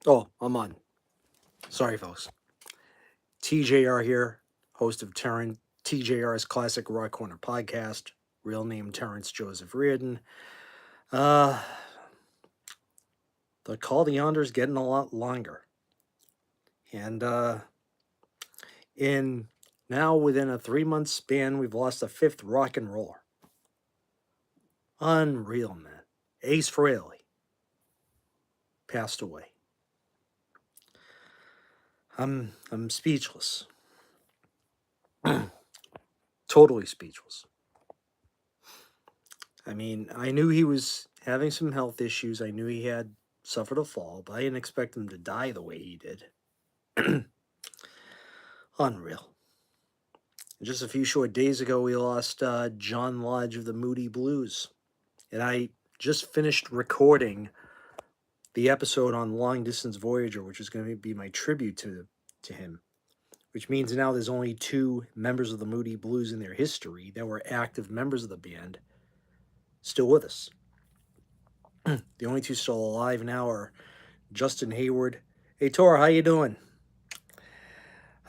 Oh, I'm on. Sorry, folks. TJR here, host of TJR's Classic Rock Corner podcast. Real name Terrence Joseph Reardon. Uh, the call to yonder's getting a lot longer, and in now within a 3 month span, we've lost a fifth rock and roller. Unreal, man. Ace Frehley passed away. I'm speechless. Totally speechless. I mean, I knew he was having some health issues. I knew he had suffered a fall, but I didn't expect him to die the way he did. Unreal. Just a few short days ago, we lost John Lodge of the Moody Blues. And I just finished recording the episode on Long Distance Voyager, which is going to be my tribute to him. Which means now there's only two members of the Moody Blues in their history that were active members of the band still with us. The only two still alive now are Justin Hayward. Hey, Tor, how you doing?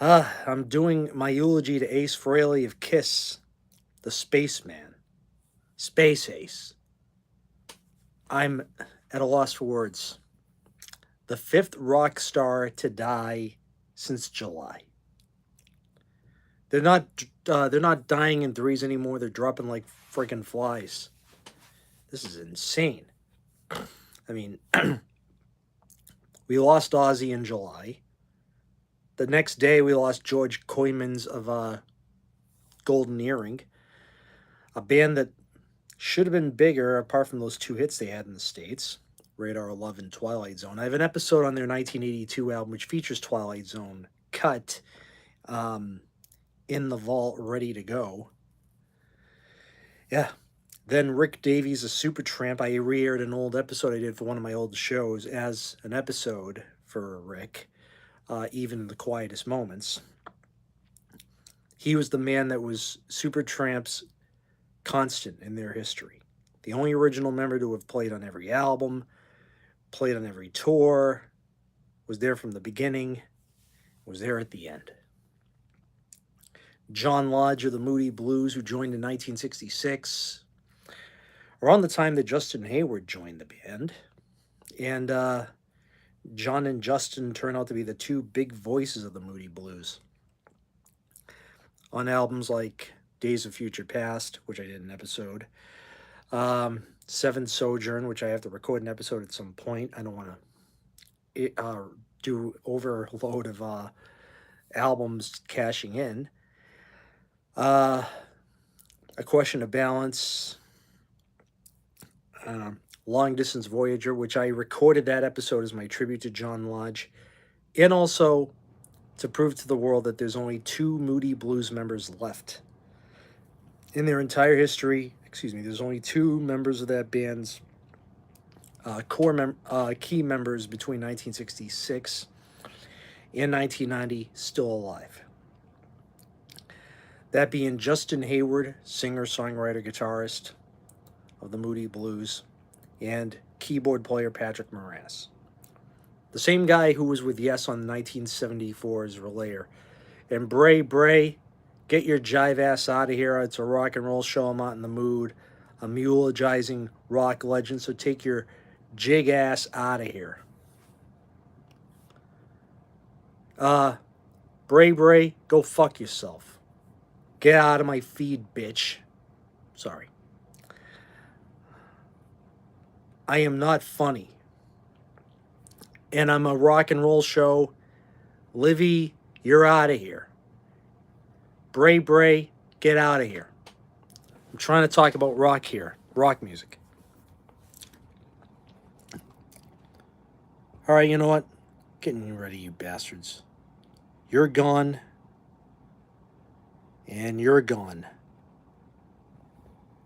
I'm doing my eulogy to Ace Frehley of Kiss, the spaceman. Space Ace. I'm at a loss for words. The fifth rock star to die since July. They're not dying in threes anymore. They're dropping like freaking flies. This is insane. I mean, we lost Ozzy in July. The next day, we lost George Koymans of Golden Earring, a band that should have been bigger apart from those two hits they had in the States, Radar Love and Twilight Zone. I have an episode on their 1982 album which features Twilight Zone cut in the vault, ready to go. Yeah. Then Rick Davies, a Supertramp. I re-aired an old episode I did for one of my old shows as an episode for Rick. Even in the quietest moments. He was the man that was Supertramp's constant in their history. The only original member to have played on every album, played on every tour, was there from the beginning, was there at the end. John Lodge of the Moody Blues, who joined in 1966, around the time that Justin Hayward joined the band. And John and Justin turn out to be the two big voices of the Moody Blues. On albums like Days of Future Past, which I did an episode, Seventh Sojourn, which I have to record an episode at some point. I don't want to do overload of albums cashing in. A Question of Balance, Long Distance Voyager, which I recorded that episode as my tribute to John Lodge, and also to prove to the world that there's only two Moody Blues members left. In their entire history, there's only two members of that band's key members between 1966 and 1990 still alive. That being Justin Hayward, singer, songwriter, guitarist of the Moody Blues, and keyboard player Patrick Moranis. The same guy who was with Yes on 1974's Relayer. And Bray, get your jive ass out of here. It's a rock and roll show. I'm not in the mood. I'm eulogizing rock legends, so take your jig ass out of here. Bray, go fuck yourself. Get out of my feed, bitch. Sorry. I am not funny. And I'm a rock and roll show. Livy, you're out of here. Bray, get out of here. I'm trying to talk about rock here. Rock music. Alright, you know what? Getting you ready, you bastards. You're gone. And you're gone.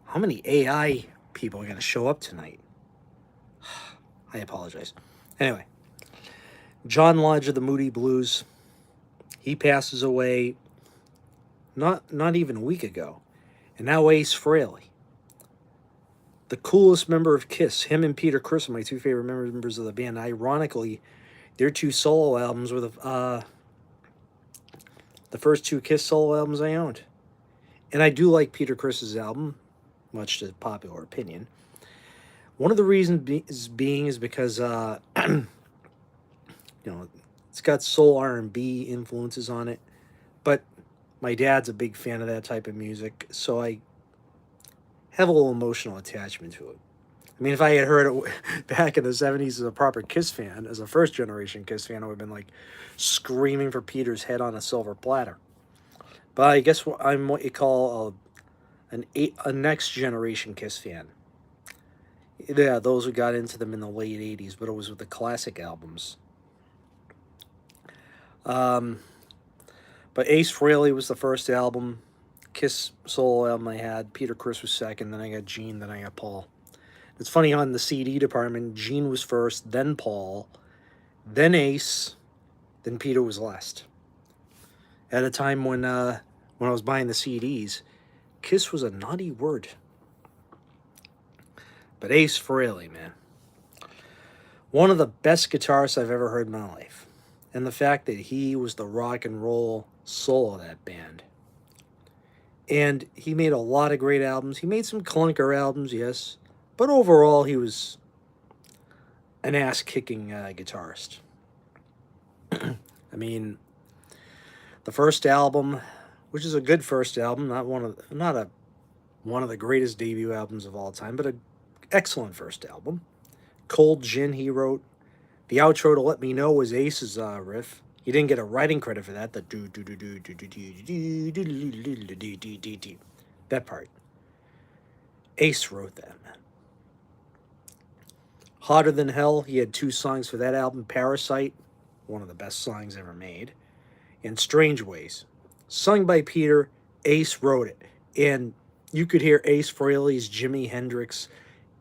How many AI people are going to show up tonight? I apologize. Anyway, John Lodge of the Moody Blues, he passes away not even a week ago. And now Ace Frehley, the coolest member of Kiss. Him and Peter Criss are my two favorite members of the band. Ironically, Their two solo albums were the first two Kiss solo albums I owned. And I do like Peter Criss's album, much to popular opinion. One of the reasons is because it's got soul R&B influences on it, but my dad's a big fan of that type of music, so I have a little emotional attachment to it. I mean, if I had heard it back in the 70s as a proper Kiss fan, as a first generation Kiss fan, I would have been like screaming for Peter's head on a silver platter. But I guess I'm what you call a next generation Kiss fan. Yeah, those who got into them in the late 80s, but it was with the classic albums. Um, but Ace Frehley was the first album. Kiss solo album I had. Peter Criss was second. Then I got Gene. Then I got Paul. It's funny, on the CD department, Gene was first, then Paul, then Ace, then Peter was last. At a time when I was buying the CDs, Kiss was a naughty word. But Ace Frehley, man, one of the best guitarists I've ever heard in my life. And the fact that he was the rock and roll soul of that band. And he made a lot of great albums. He made some clunker albums, yes. But overall, he was an ass-kicking guitarist. I mean, the first album, which is a good first album, not one of the greatest debut albums of all time, but an excellent first album. Cold Gin he wrote. The outro to Let Me Know was Ace's riff. He didn't get a writing credit for that. The do do do do do do do do do do, that part. Ace wrote that, man. Hotter Than Hell, he had two songs for that album. Parasite, one of the best songs ever made, and Strange Ways, sung by Peter. Ace wrote it, and you could hear Ace Frehley's Jimi Hendrix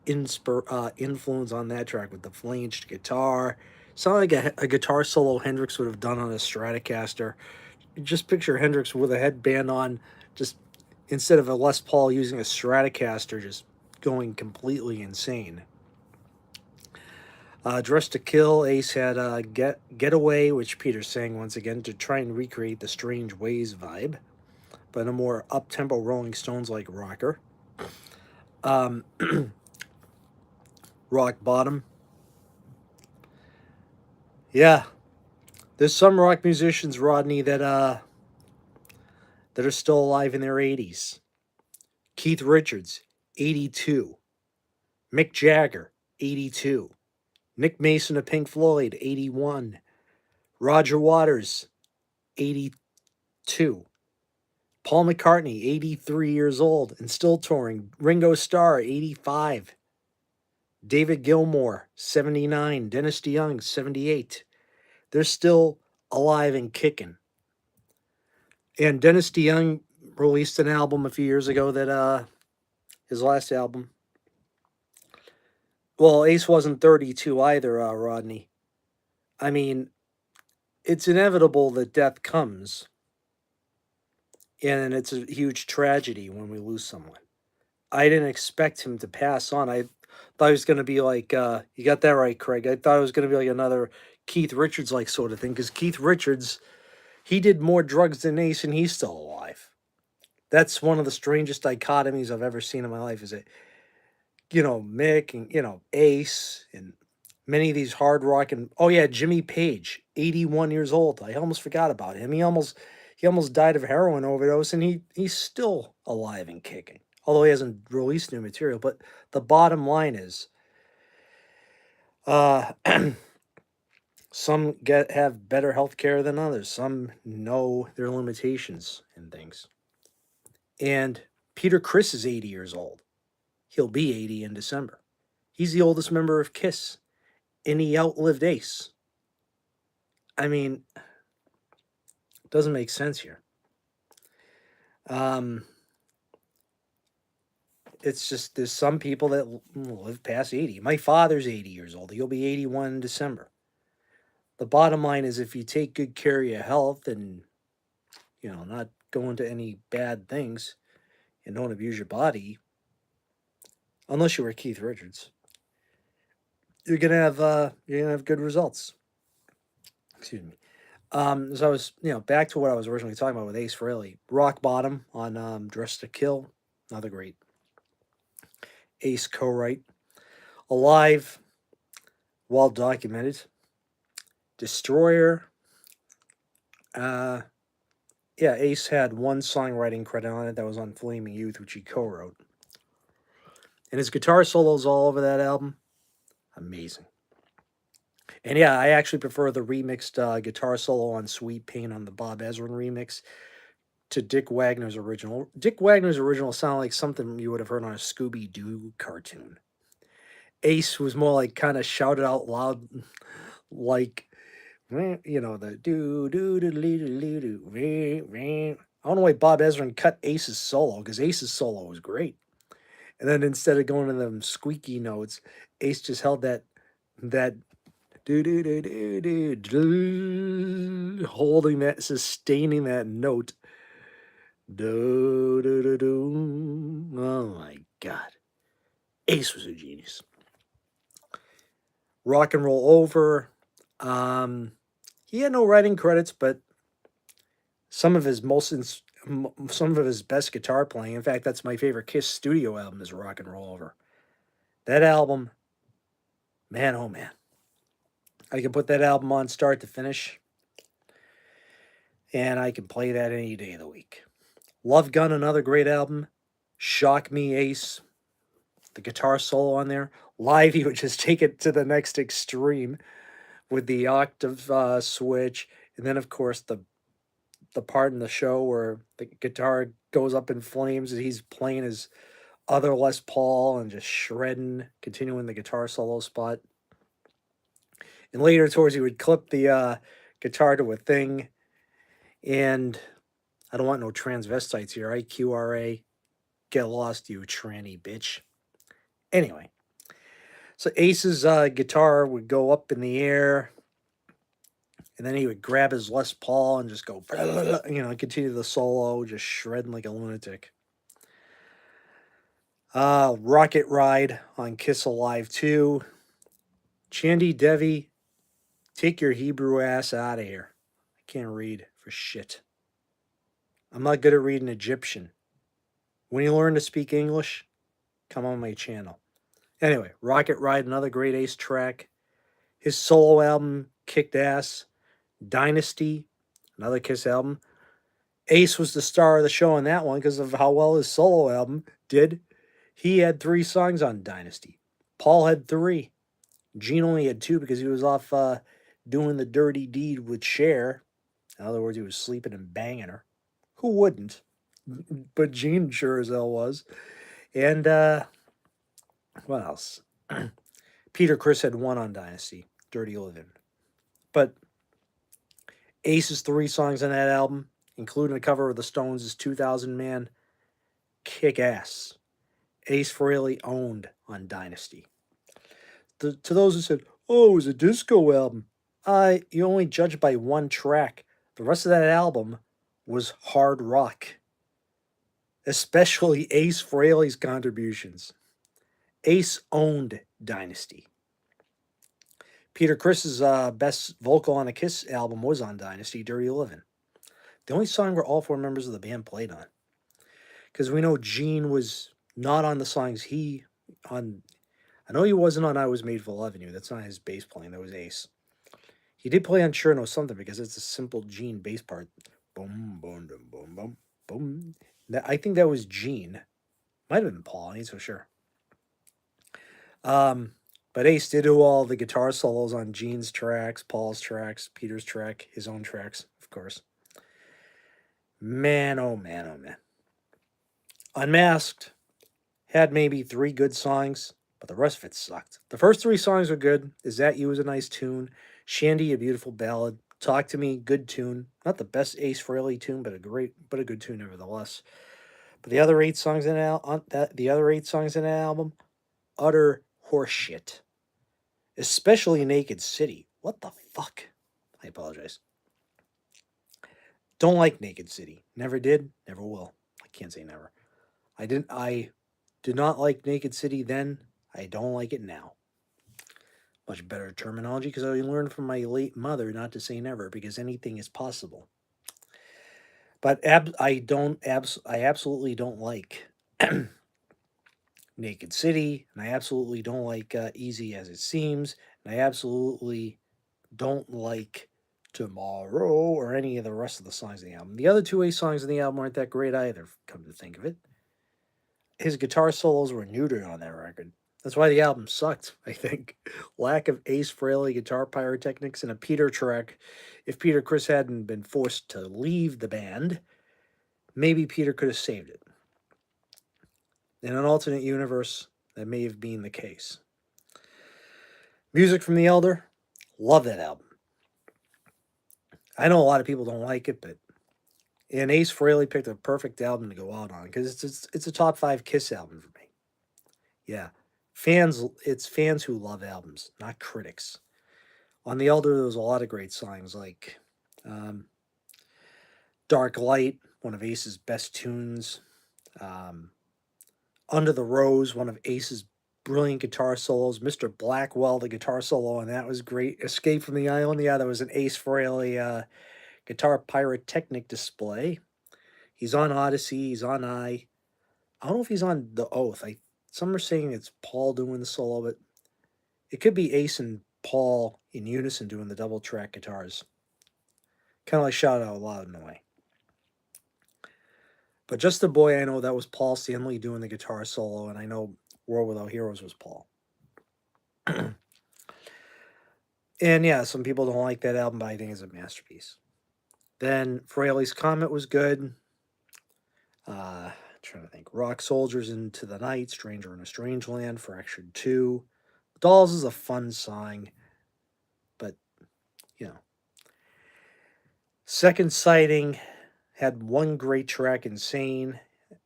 influence on that track with the flanged guitar. Sounded like a guitar solo Hendrix would have done on a Stratocaster. Just picture Hendrix with a headband on, just instead of a Les Paul using a Stratocaster, just going completely insane. Dressed to Kill, Ace had Getaway, which Peter sang once again to try and recreate the Strange Ways vibe, but a more up-tempo Rolling Stones-like rocker. Rock Bottom. Yeah, there's some rock musicians, Rodney, that are still alive in their 80s. Keith Richards, 82. Mick Jagger, 82. Nick Mason of Pink Floyd, 81. Roger Waters, 82. Paul McCartney, 83 years old and still touring. Ringo Starr, 85. David Gilmour, 79. Dennis DeYoung, 78. They're still alive and kicking. And Dennis DeYoung released an album a few years ago that, his last album. Well, Ace wasn't 32 either, Rodney. I mean, it's inevitable that death comes. And it's a huge tragedy when we lose someone. I didn't expect him to pass on. I thought he was going to be like, you got that right, Craig. I thought it was going to be like another Keith Richards like sort of thing, because Keith Richards, he did more drugs than Ace and he's still alive. That's one of the strangest dichotomies I've ever seen in my life, is that, Mick and, Ace and many of these hard rock and, oh yeah, Jimmy Page, 81 years old. I almost forgot about him. He almost died of heroin overdose, and he's still alive and kicking, although he hasn't released new material. But the bottom line is, some have better health care than others. Some know their limitations and things. And Peter Criss is 80 years old. He'll be 80 in December. He's the oldest member of Kiss, and he outlived Ace. I mean, it doesn't make sense here. It's just there's some people that live past 80. My father's 80 years old. He'll be 81 in December. The bottom line is, if you take good care of your health and, not go into any bad things and don't abuse your body, unless you were Keith Richards, you're gonna have good results. Excuse me. So I was, back to what I was originally talking about with Ace Frehley. Rock Bottom on Dress to Kill, another great Ace co-write. Alive, well documented. Destroyer, uh, yeah, Ace had one songwriting credit on it that was on Flaming Youth, which he co-wrote. And his guitar solos all over that album, amazing. And yeah, I actually prefer the remixed guitar solo on Sweet Pain on the Bob Ezrin remix to Dick Wagner's original. Dick Wagner's original sounded like something you would have heard on a Scooby Doo cartoon. Ace was more like kind of shouted out loud, like, the do do do do do do. I don't know why Bob Ezrin cut Ace's solo because Ace's solo was great. And then instead of going to them squeaky notes, Ace just held that do do do do do, holding that, sustaining that note. Do do do do. Oh my God, Ace was a genius. Rock and Roll Over. He had no writing credits, but some of his some of his best guitar playing. In fact, that's my favorite Kiss studio album is Rock and Roll Over. That album, man, oh man. I can put that album on start to finish, and I can play that any day of the week. Love Gun, another great album. Shock Me Ace, the guitar solo on there. Live, he would just take it to the next extreme with the octave switch, and then of course the part in the show where the guitar goes up in flames and he's playing his other Les Paul and just shredding, continuing the guitar solo spot. And later towards he would clip the guitar to a thing. And I don't want no transvestites here. IQRA. Get lost, you tranny bitch. Anyway. So Ace's guitar would go up in the air. And then he would grab his Les Paul and just go, continue the solo, just shredding like a lunatic. Rocket Ride on Kiss Alive 2. Chandy Devi, take your Hebrew ass out of here. I can't read for shit. I'm not good at reading Egyptian. When you learn to speak English, come on my channel. Anyway, Rocket Ride, another great Ace track. His solo album kicked ass. Dynasty, another Kiss album. Ace was the star of the show on that one because of how well his solo album did. He had 3 songs on Dynasty. Paul had 3. Gene only had 2 because he was off doing the dirty deed with Cher. In other words, he was sleeping and banging her. Who wouldn't? But Gene sure as hell was. And what else? Peter Criss had 1 on Dynasty, Dirty Living. But Ace's 3 songs on that album, including a cover of the Stones' 2000 Man, kick ass. Ace Frehley owned on Dynasty. To those who said, oh, it was a disco album, you only judge by 1 track. The rest of that album was hard rock, especially Ace Frehley's contributions. Ace owned Dynasty. Peter Criss's best vocal on a Kiss album was on Dynasty, Dirty Living. The only song where all 4 members of the band played on. Because we know Gene was not on the songs I know he wasn't on I Was Made for Loving You. That's not his bass playing. That was Ace. He did play on Sure Know Something because it's a simple Gene bass part. Boom, boom, boom, boom, boom, boom. I think that was Gene. Might have been Paul. I ain't so sure. But Ace did do all the guitar solos on Gene's tracks, Paul's tracks, Peter's track, his own tracks, of course. Man, oh man, oh man. Unmasked had maybe 3 good songs, but the rest of it sucked. The first 3 songs were good. Is That You was a nice tune. Shandy, a beautiful ballad. Talk to Me, good tune. Not the best Ace Frehley tune, but a good tune nevertheless. But the other 8 songs in the album, utter horseshit. Especially Naked City. What the fuck? I apologize. Don't like Naked City. Never did, never will. I can't say never. I did not like Naked City then. I don't like it now. much better terminology because I learned from my late mother not to say never because anything is possible. But I absolutely don't like Naked City, and I absolutely don't like Easy as It Seems, and I absolutely don't like Tomorrow or any of the rest of the songs in the album. The other two Ace songs in the album aren't that great either, come to think of it. His guitar solos were neutered on that record. That's why the album sucked, I think. Lack of Ace Frehley guitar pyrotechnics and a Peter track. If Peter Criss hadn't been forced to leave the band, maybe Peter could have saved it. In an alternate universe, that may have been the case. Music from the Elder, love that album. I know a lot of people don't like it, but Ace Frehley picked a perfect album to go out on because it's a top 5 Kiss album for me. Yeah, it's fans who love albums, not critics. On the Elder, there was a lot of great songs like um, "Dark Light," one of Ace's best tunes. Um, "Under the Rose," one of Ace's brilliant guitar solos. "Mr. Blackwell," the guitar solo, and that was great. "Escape from the Island," yeah, that was an Ace Frehley guitar pyrotechnic display. He's on Odyssey. He's on I don't know if he's on The Oath. Some are saying it's Paul doing the solo, but it could be Ace and Paul in unison doing the double track guitars. Kind of like Shout Out Loud in a way. But Just a Boy, I know that was Paul Stanley doing the guitar solo, and I know World Without Heroes was Paul. And yeah, some people don't like that album, but I think it's a masterpiece. Then Fraley's Comet was good. Trying to think. Rock Soldiers Into the Night, Stranger in a Strange Land, Fractured 2. Dolls is a fun song, but, you know. Second Sighting had one great track, Insane,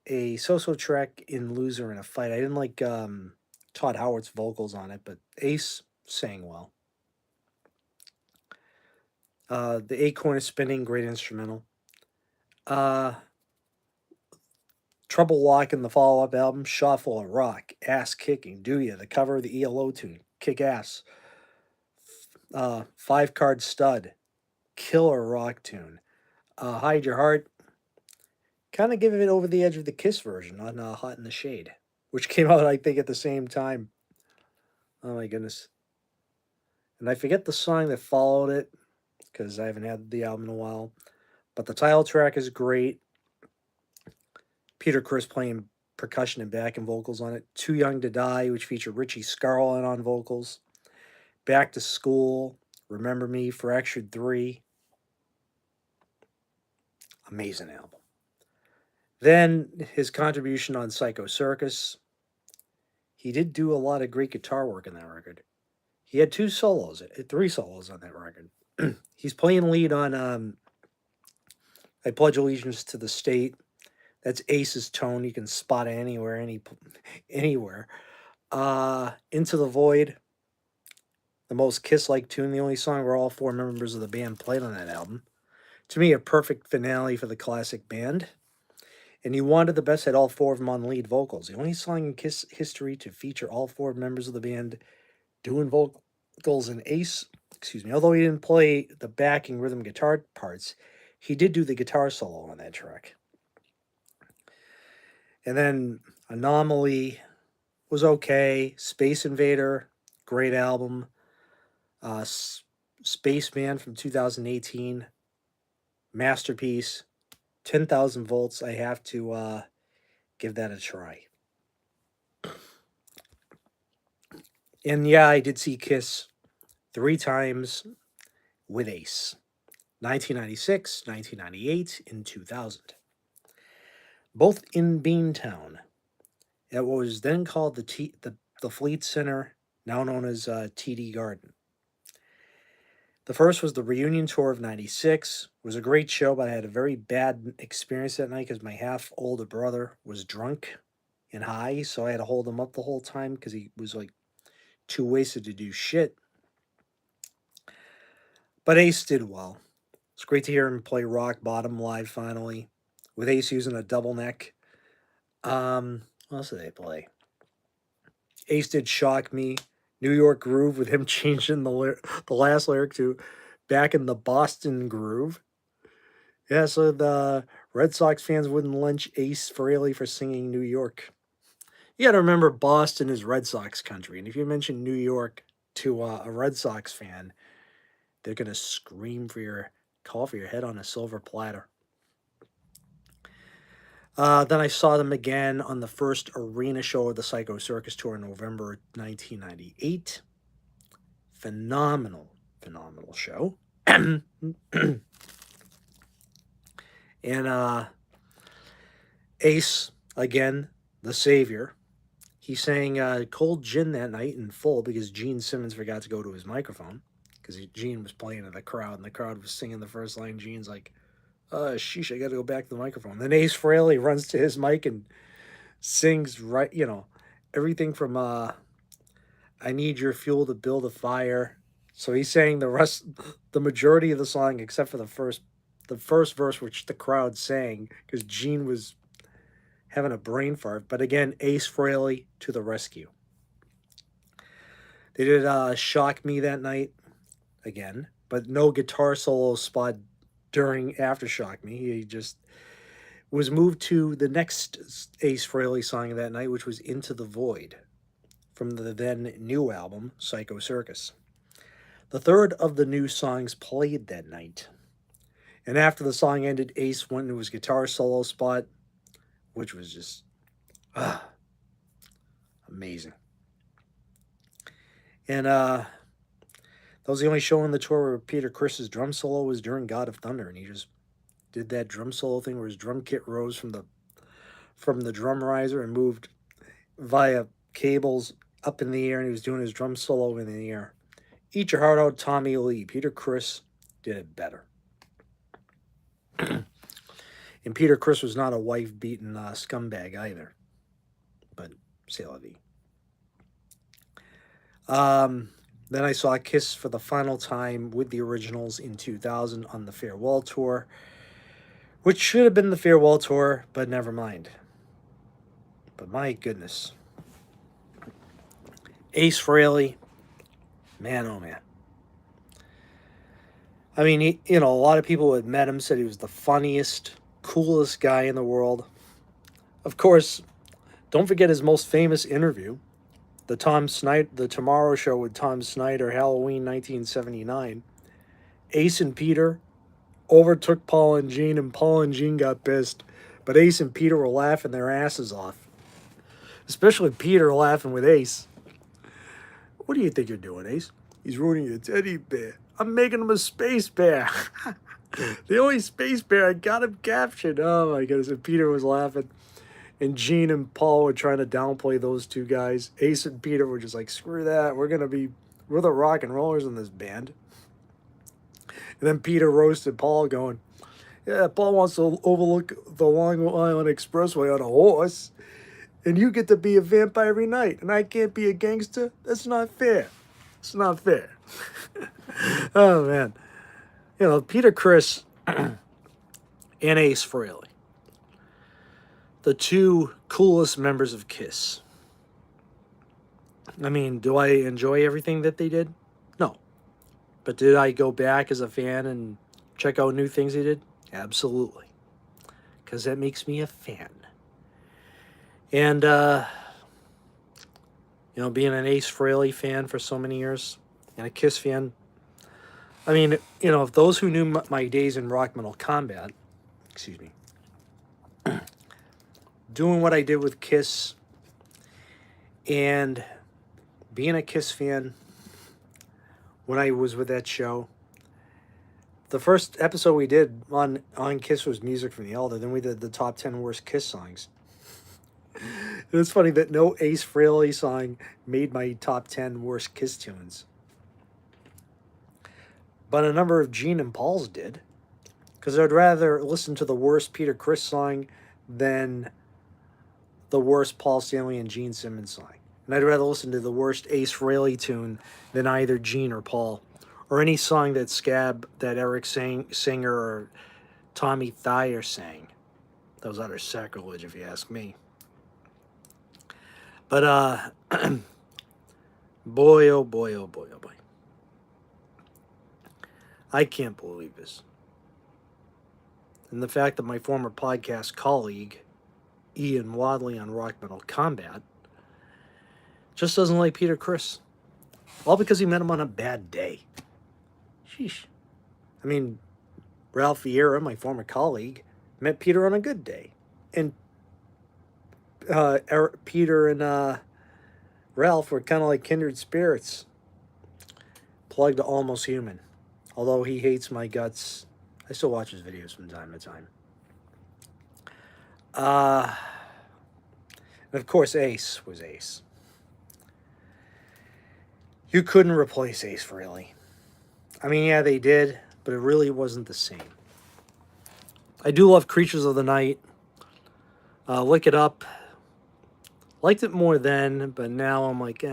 a so-so track in Loser in a Fight. I didn't like Todd Howard's vocals on it, but Ace sang well. The Acorn is Spinning, great instrumental. Trouble Walking, the follow-up album, Shot Full of Rock, Ass Kicking, Do Ya, the cover of the ELO tune, Kick Ass. Five Card Stud, killer rock tune. Hide Your Heart, kind of give it over the edge of the Kiss version on Hot in the Shade, which came out, I think, at the same time. Oh my goodness. And I forget the song that followed it because I haven't had the album in a while. But the title track is great. Peter Criss playing percussion and backing vocals on it. Too Young to Die, which featured Richie Scarlett on vocals. Back to School, Remember Me, Fractured 3. Amazing album. Then his contribution on Psycho Circus. He did do a lot of great guitar work on that record. He had 3 solos on that record. He's playing lead on I Pledge Allegiance to the State. That's Ace's tone. You can spot it anywhere. Into the Void, the most Kiss-like tune, the only song where all 4 members of the band played on that album. To me, a perfect finale for the classic band. And You Wanted the Best had all 4 of them on lead vocals. The only song in Kiss history to feature all 4 members of the band doing vocals and Ace, although he didn't play the backing rhythm guitar parts, he did do the guitar solo on that track. And then Anomaly was okay. Space Invader, great album. Spaceman from 2018, masterpiece. 10,000 Volts, I have to give that a try. And yeah, I did see Kiss 3 times with Ace. 1996, 1998, and 2000. Both in Beantown, at what was then called the Fleet Center, now known as TD Garden. The first was the reunion tour of 96. It was a great show, but I had a very bad experience that night because my half-older brother was drunk and high, so I had to hold him up the whole time because he was like too wasted to do shit. But Ace did well. It's great to hear him play Rock Bottom live finally, with Ace using a double neck. What else did they play? Ace did Shock Me, New York Groove with him changing the last lyric to back in the Boston Groove. Yeah, so the Red Sox fans wouldn't lynch Ace Frehley for singing New York. You got to remember, Boston is Red Sox country, and if you mention New York to a Red Sox fan, they're gonna scream for your call for your head on a silver platter. Then I saw them again on the first arena show of the Psycho Circus tour in November 1998. Phenomenal, phenomenal show. And Ace, again, the savior. He sang Cold Gin that night in full because Gene Simmons forgot to go to his microphone because Gene was playing to the crowd and the crowd was singing the first line. Gene's like, sheesh, I got to go back to the microphone. Then Ace Frehley runs to his mic and sings, right, everything from I Need Your Fuel to Build a Fire. So he sang the majority of the song except for the first verse, which the crowd sang because Gene was having a brain fart. But again, Ace Frehley to the rescue. They did Shock Me that night again, but no guitar solo spot during Aftershock Me. He just was moved to the next Ace Frehley song that night, which was Into the Void from the then new album, Psycho Circus. The third of the new songs played that night. And after the song ended, Ace went into his guitar solo spot, which was just amazing. And that was the only show on the tour where Peter Criss's drum solo was during God of Thunder, and he just did that drum solo thing where his drum kit rose from the drum riser and moved via cables up in the air, and he was doing his drum solo in the air. Eat your heart out, Tommy Lee. Peter Criss did it better. And Peter Criss was not a wife-beaten scumbag either. But c'est la vie. Then I saw Kiss for the final time with the Originals in 2000 on the Farewell Tour, which should have been the Farewell Tour, but never mind. But my goodness. Ace Frehley, man, oh man. I mean, a lot of people who had met him said he was the funniest, coolest guy in the world. Of course, don't forget his most famous interview, the Tomorrow Show with Tom Snyder, Halloween 1979. Ace and Peter overtook Paul and Gene, and Paul and Gene got pissed. But Ace and Peter were laughing their asses off. Especially Peter laughing with Ace. What do you think you're doing, Ace? He's ruining your teddy bear. I'm making him a space bear. The only space bear I got him captured. Oh my goodness. And Peter was laughing. And Gene and Paul were trying to downplay those two guys. Ace and Peter were just like, screw that. We're the rock and rollers in this band. And then Peter roasted Paul going, yeah, Paul wants to overlook the Long Island Expressway on a horse. And you get to be a vampire every night. And I can't be a gangster? That's not fair. It's not fair. Oh, man. Peter Criss and Ace Frehley. The two coolest members of Kiss. I mean, do I enjoy everything that they did? No. But did I go back as a fan and check out new things they did? Absolutely. Because that makes me a fan. And, being an Ace Frehley fan for so many years and a Kiss fan, I mean, if those who knew my days in rock metal combat, doing what I did with Kiss and being a Kiss fan when I was with that show, the first episode we did on Kiss was Music from the Elder. Then we did the top 10 worst Kiss songs. And it's funny that no Ace Frehley song made my top 10 worst Kiss tunes. But a number of Gene and Paul's did. Because I'd rather listen to the worst Peter Criss song than the worst Paul Stanley and Gene Simmons song. And I'd rather listen to the worst Ace Frehley tune than either Gene or Paul. Or any song that Scab, that Eric Singer or Tommy Thayer sang. That was utter sacrilege, if you ask me. But Boy, oh boy, oh boy, oh boy. I can't believe this. And the fact that my former podcast colleague, Ian Wadley on Rock Metal Combat, just doesn't like Peter Criss. All because he met him on a bad day. Sheesh. I mean, Ralph Vieira, my former colleague, met Peter on a good day. And Peter and Ralph were kind of like kindred spirits. Plugged to Almost Human. Although he hates my guts, I still watch his videos from time to time. And of course, Ace was Ace. You couldn't replace Ace Frehley. I mean, yeah, they did, but it really wasn't the same. I do love Creatures of the Night. Look It Up. Liked it more then, but now I'm like,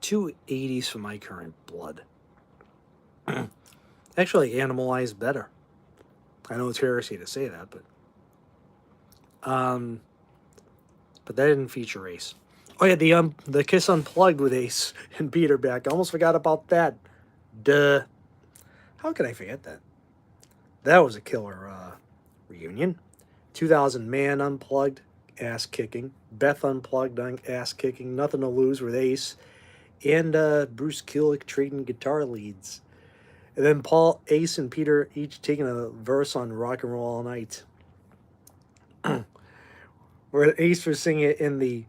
too 80s for my current blood. Actually, Animalize better. I know it's heresy to say that, but that didn't feature Ace. Oh yeah, the Kiss Unplugged with Ace and Peter back. I almost forgot about that. Duh. How could I forget that? That was a killer reunion. 2000 Man Unplugged, ass kicking. Beth Unplugged, ass kicking. Nothing to Lose with Ace. And Bruce Kulick trading guitar leads. And then Paul, Ace, and Peter each taking a verse on Rock and Roll All Night. Where Ace was singing it in the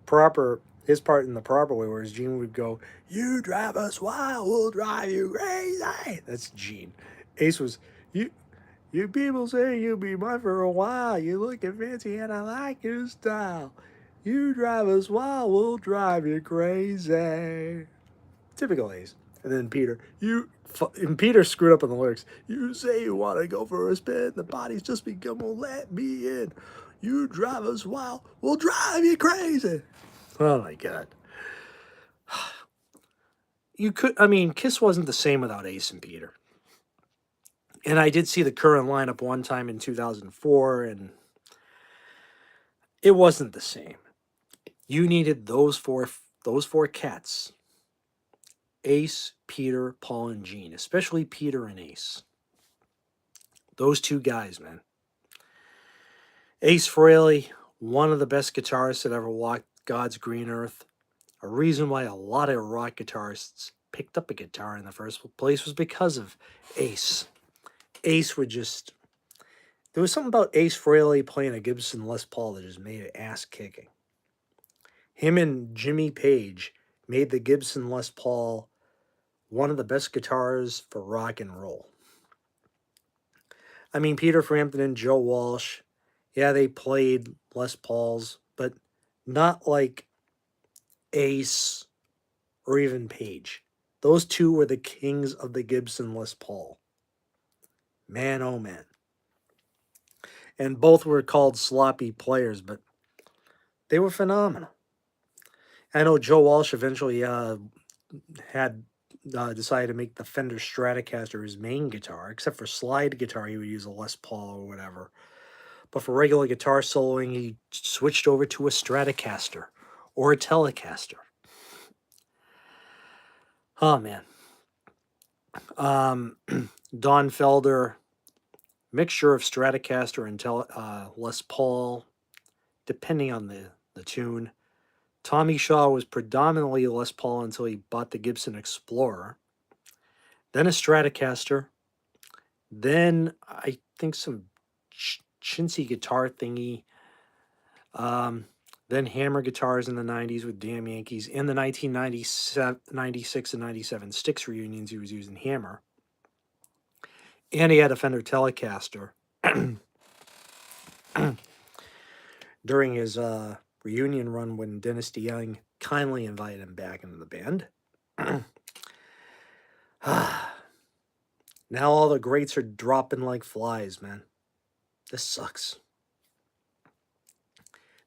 proper, his part in the proper way, whereas Gene would go, "You drive us wild, we'll drive you crazy." That's Gene. Ace was, you people say you'll be mine for a while. You looking fancy and I like your style. You drive us wild, we'll drive you crazy. Typical Ace. And then Peter, and Peter screwed up on the lyrics. You say you want to go for a spin, the body's just become, well, let me in. You drive us wild, we'll drive you crazy. Oh my God. Kiss wasn't the same without Ace and Peter. And I did see the current lineup one time in 2004, and it wasn't the same. You needed those four cats. Ace, Peter, Paul, and Gene. Especially Peter and Ace. Those two guys, man. Ace Frehley, one of the best guitarists that ever walked God's green earth. A reason why a lot of rock guitarists picked up a guitar in the first place was because of Ace. Ace would just... There was something about Ace Frehley playing a Gibson Les Paul that just made it ass-kicking. Him and Jimmy Page made the Gibson Les Paul one of the best guitars for rock and roll. I mean, Peter Frampton and Joe Walsh, yeah, they played Les Pauls, but not like Ace or even Page. Those two were the kings of the Gibson Les Paul. Man, oh man. And both were called sloppy players, but they were phenomenal. I know Joe Walsh eventually had decided to make the Fender Stratocaster his main guitar. Except for slide guitar, he would use a Les Paul or whatever. But for regular guitar soloing, he switched over to a Stratocaster or a Telecaster. Oh, man. Don Felder, mixture of Stratocaster and Les Paul, depending on the tune. Tommy Shaw was predominantly Les Paul until he bought the Gibson Explorer. Then a Stratocaster. Then I think some chintzy guitar thingy. Then hammer guitars in the 90s with Damn Yankees. In the 1996 and 97 Styx reunions, he was using hammer. And he had a Fender Telecaster during his reunion run when Dennis DeYoung kindly invited him back into the band. Now all the greats are dropping like flies, man. This sucks.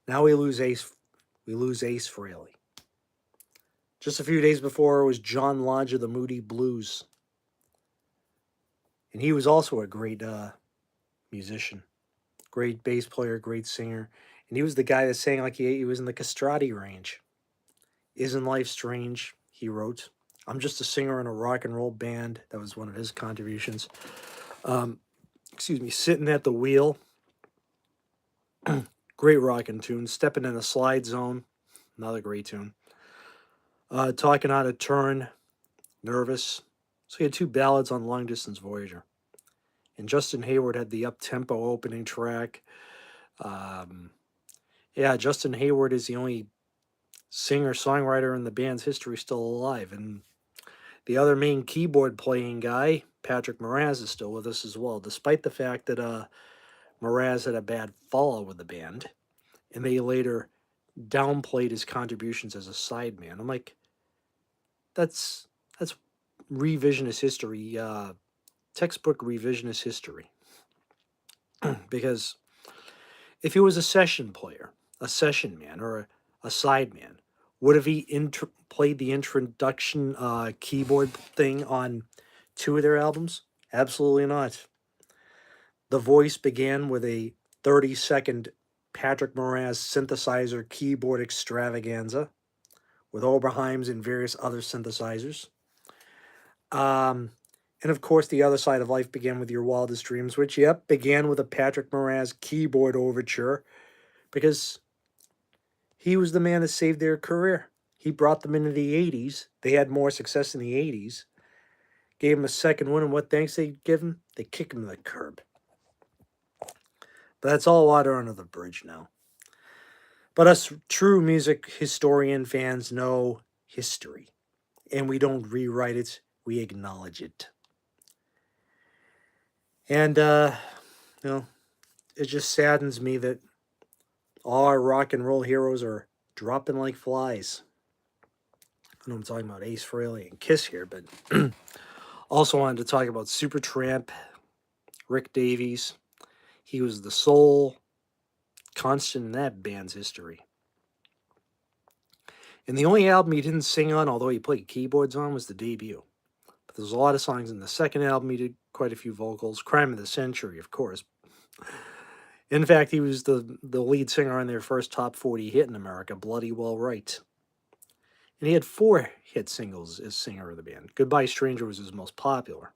Now we lose Ace Frehley. Just a few days before, it was John Lodge of the Moody Blues. And he was also a great musician. Great bass player, great singer. And he was the guy that sang like he was in the castrati range. Isn't Life Strange? He wrote. I'm just a singer in a rock and roll band. That was one of his contributions. Excuse me. Sitting at the Wheel. Great rockin' tune. Stepping in a Slide Zone. Another great tune. Talking How to Turn. Nervous. So he had two ballads on Long Distance Voyager. And Justin Hayward had the up-tempo opening track. Yeah, Justin Hayward is the only singer-songwriter in the band's history still alive. And the other main keyboard playing guy, Patrick Moraz, is still with us as well, despite the fact that Moraz had a bad fallout with the band. And they later downplayed his contributions as a sideman. I'm like, that's revisionist history, textbook revisionist history. Because if he was a session player, a session man, or a sideman, would have he played the introduction keyboard thing on two of their albums? Absolutely not. The Voice began with a 30-second Patrick Moraz synthesizer keyboard extravaganza with Oberheims and various other synthesizers. And of course, The Other Side of Life began with Your Wildest Dreams, which, yep, began with a Patrick Moraz keyboard overture because he was the man that saved their career. He brought them into the 80s. They had more success in the 80s. Gave him a second win, and what thanks they give him? They kick him to the curb. But that's all water under the bridge now. But us true music historian fans know history. And we don't rewrite it, we acknowledge it. And, it just saddens me that all our rock and roll heroes are dropping like flies. I know I'm talking about Ace Frehley and Kiss here, but also wanted to talk about Supertramp, Rick Davies. He was the sole constant in that band's history. And the only album he didn't sing on, although he played keyboards on, was the debut. But there's a lot of songs in the second album he did quite a few vocals. Crime of the Century, of course. In fact, he was the lead singer on their first top 40 hit in America, Bloody Well Right. And he had 4 hit singles as singer of the band. Goodbye Stranger was his most popular.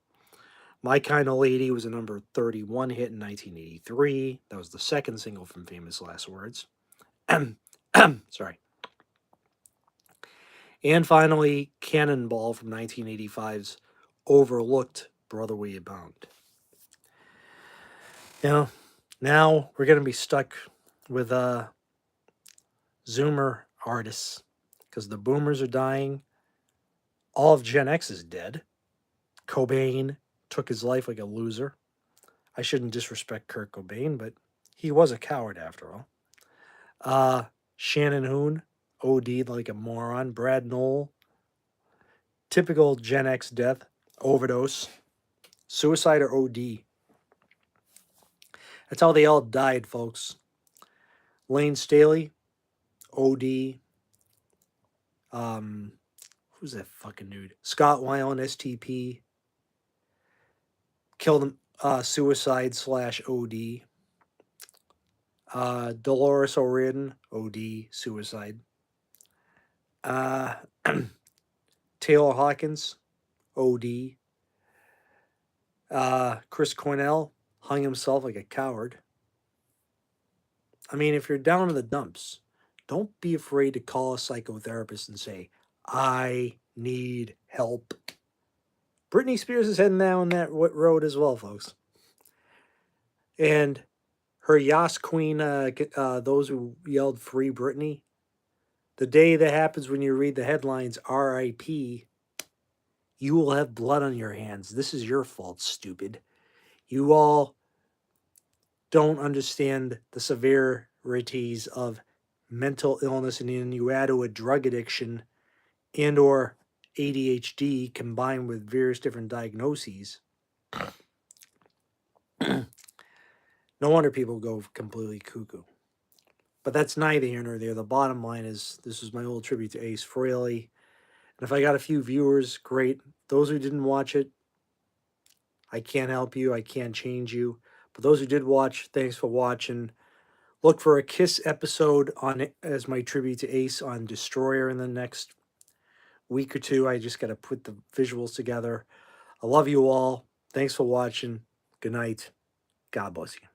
My Kind of Lady was a number 31 hit in 1983. That was the second single from Famous Last Words. Sorry. And finally, Cannonball from 1985's Overlooked Brother Where You Bound. Now we're going to be stuck with Zoomer artists because the boomers are dying. All of Gen X is dead. Cobain took his life like a loser. I shouldn't disrespect Kurt Cobain, but he was a coward after all. Shannon Hoon OD'd like a moron. Brad Knoll, typical Gen X death, overdose, suicide or OD. That's how they all died, folks. Lane Staley, OD. Who's that fucking dude? Scott Weiland, STP. Killed him, suicide/OD. Dolores O'Riordan, OD, suicide. Taylor Hawkins, OD. Chris Cornell hung himself like a coward. I mean, if you're down in the dumps, don't be afraid to call a psychotherapist and say, I need help. Britney Spears is heading down that road as well, folks. And her Yas Queen, those who yelled Free Britney, the day that happens when you read the headlines, R.I.P., you will have blood on your hands. This is your fault, stupid. You all don't understand the severities of mental illness, and then you add to a drug addiction and or ADHD combined with various different diagnoses. No wonder people go completely cuckoo. But that's neither here nor there. The bottom line is this was my little tribute to Ace Frehley. And if I got a few viewers, great. Those who didn't watch it, I can't help you. I can't change you. But those who did watch, thanks for watching. Look for a Kiss episode on as my tribute to Ace on Destroyer in the next week or two. I just got to put the visuals together. I love you all. Thanks for watching. Good night. God bless you.